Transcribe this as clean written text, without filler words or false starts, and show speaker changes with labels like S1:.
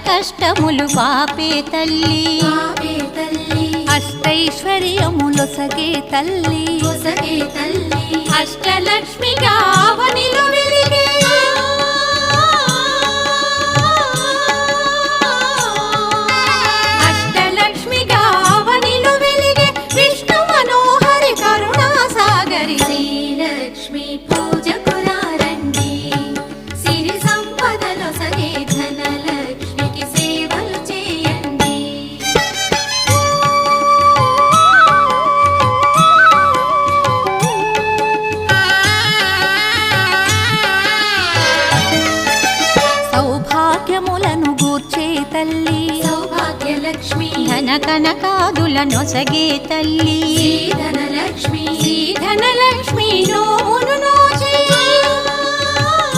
S1: కష్టములు పాపే తల్లి అష్టైశ్వర్యములొసగే తల్లి అష్టలక్ష్మిగా అవనిలో వెలిగే అష్టలక్ష్మిగా అవనిలో వెలిగే విష్ణు మనోహరి కరుణా సాగరి
S2: శ్రీలక్ష్మి పూజకు రండి సిరి సంపదలో సగే ధనలక్ష్మికి సేవలు చేయండి
S1: సౌభాగ్యములను గూర్చే తల్లి
S2: సౌభాగ్యలక్ష్మి
S1: ధన కనకాదుల నొసగే తల్లి
S2: ధనలక్ష్మి
S1: ధనలక్ష్మి నోము